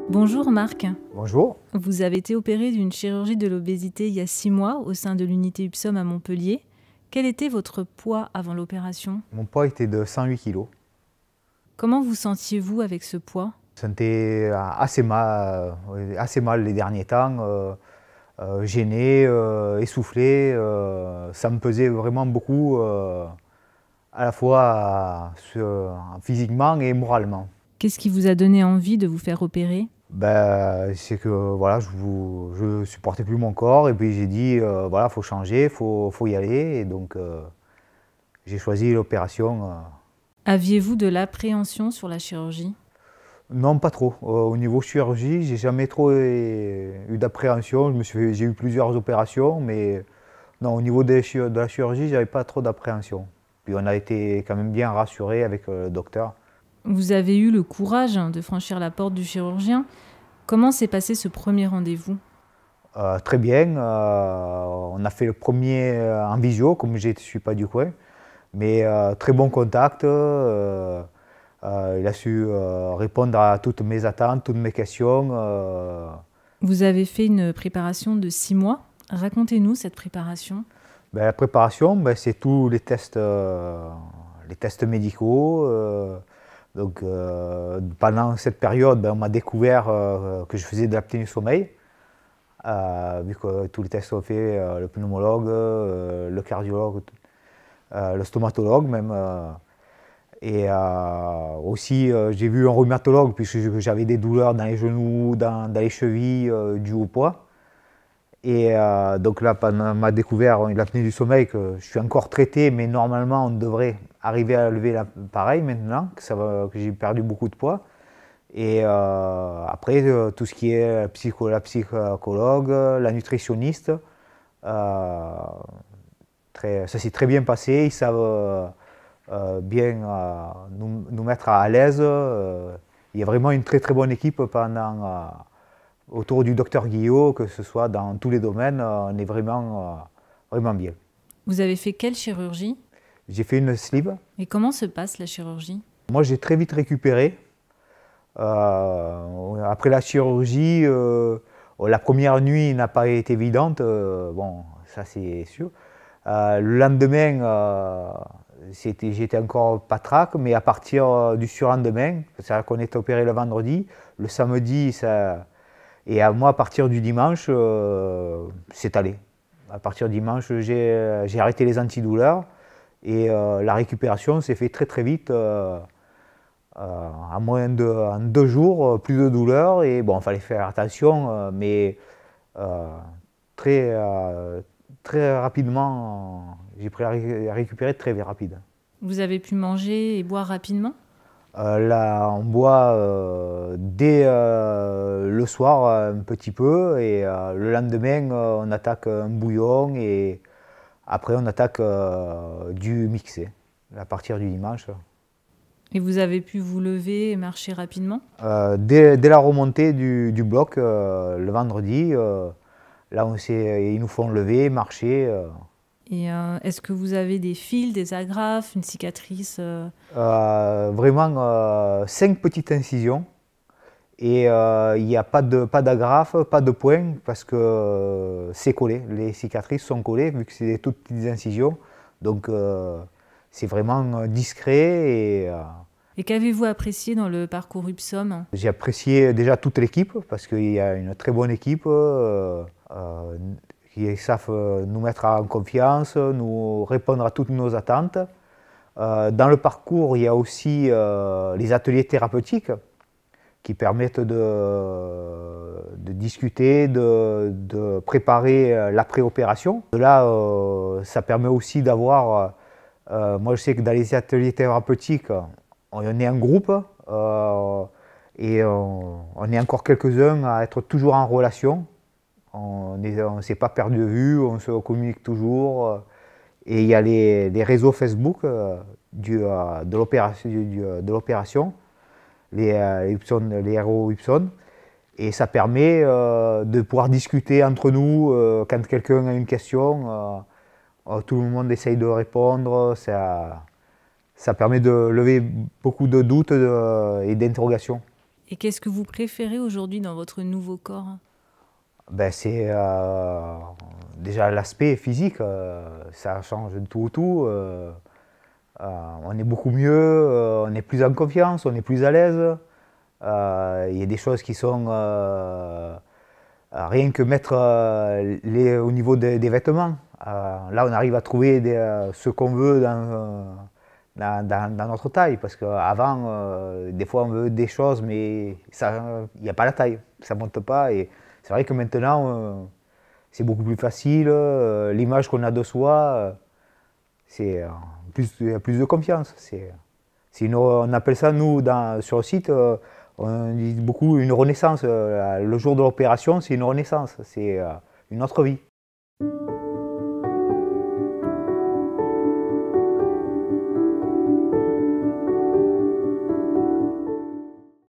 Bonjour Marc. Bonjour. Vous avez été opéré d'une chirurgie de l'obésité il y a 6 mois au sein de l'unité UPSOM à Montpellier. Quel était votre poids avant l'opération? Mon poids était de 108 kg. Comment vous sentiez-vous avec ce poids? Je me sentais assez mal les derniers temps, gêné, essoufflé. Ça me pesait vraiment beaucoup, à la fois physiquement et moralement. Qu'est-ce qui vous a donné envie de vous faire opérer? C'est que voilà, je supportais plus mon corps et puis j'ai dit voilà, faut changer, faut y aller et donc j'ai choisi l'opération. Aviez-vous de l'appréhension sur la chirurgie? Non, pas trop. Au niveau chirurgie, j'ai jamais trop eu d'appréhension. J'ai eu plusieurs opérations, mais non, au niveau de la chirurgie, j'avais pas trop d'appréhension. Puis on a été quand même bien rassurés avec le docteur. Vous avez eu le courage de franchir la porte du chirurgien. Comment s'est passé ce premier rendez-vous? Très bien. On a fait le premier en visio, comme je ne suis pas du coin, mais très bon contact. Il a su répondre à toutes mes attentes, toutes mes questions. Vous avez fait une préparation de 6 mois. Racontez-nous cette préparation. La préparation, c'est tous les tests médicaux. Pendant cette période, on m'a découvert que je faisais de l'apnée du sommeil, vu que tous les tests sont faits, le pneumologue, le cardiologue, le stomatologue même. Aussi, j'ai vu un rhumatologue puisque j'avais des douleurs dans les genoux, dans les chevilles, dues au poids. Et donc là, on m'a découvert l'apnée du sommeil que je suis encore traité, mais normalement on devrait arriver à lever l'appareil maintenant, que j'ai perdu beaucoup de poids. Et après, tout ce qui est la psychologue, la nutritionniste, ça s'est très bien passé. Ils savent bien nous mettre à l'aise. Il y a vraiment une très très bonne équipe autour du docteur Guillot, que ce soit dans tous les domaines, on est vraiment bien. Vous avez fait quelle chirurgie? J'ai fait une sleeve. Et comment se passe la chirurgie? Moi, j'ai très vite récupéré. Après la chirurgie, la première nuit n'a pas été évidente, bon, ça c'est sûr. Le lendemain, j'étais encore patraque, mais à partir du surlendemain, c'est-à-dire qu'on était opéré le vendredi, le samedi, et moi, à partir du dimanche, c'est allé. À partir du dimanche, j'ai arrêté les antidouleurs et la récupération s'est fait très très vite. En en 2 jours, plus de douleur. Et bon, il fallait faire attention, mais très, très rapidement, j'ai pris à récupérer très rapide. Vous avez pu manger et boire rapidement? Là, on boit dès le soir un petit peu et le lendemain, on attaque un bouillon et après, on attaque du mixé à partir du dimanche. Et vous avez pu vous lever et marcher rapidement? Dès la remontée du bloc, le vendredi, là, ils nous font lever, marcher. Et est-ce que vous avez des fils, des agrafes, une cicatrice? Vraiment 5 petites incisions et il n'y a pas d'agrafe, pas de point parce que c'est collé, les cicatrices sont collées vu que c'est des toutes petites incisions, donc c'est vraiment discret. Et qu'avez-vous apprécié dans le parcours UPSOM? J'ai apprécié déjà toute l'équipe parce qu'il y a une très bonne équipe qui savent nous mettre en confiance, nous répondre à toutes nos attentes. Dans le parcours, il y a aussi les ateliers thérapeutiques qui permettent de discuter, de préparer l'après-opération. Là, ça permet aussi d'avoir, moi je sais que dans les ateliers thérapeutiques, on est en groupe et on est encore quelques-uns à être toujours en relation. On ne s'est pas perdu de vue, on se communique toujours. Et il y a les réseaux Facebook de l'opération, les héros Upson. Et ça permet de pouvoir discuter entre nous quand quelqu'un a une question. Tout le monde essaye de répondre. ça permet de lever beaucoup de doutes et d'interrogations. Et qu'est-ce que vous préférez aujourd'hui dans votre nouveau corps? Ben, c'est déjà l'aspect physique, ça change de tout au tout. On est beaucoup mieux, on est plus en confiance, on est plus à l'aise. Il y a des choses qui sont rien que mettre au niveau des vêtements. Là, on arrive à trouver ce qu'on veut dans notre taille, parce qu'avant, des fois, on veut des choses, mais il n'y a pas la taille, ça ne monte pas. Et c'est vrai que maintenant, c'est beaucoup plus facile. L'image qu'on a de soi, il y a plus de confiance. On appelle ça, nous, sur le site, on dit beaucoup une renaissance. Le jour de l'opération, c'est une renaissance, c'est une autre vie.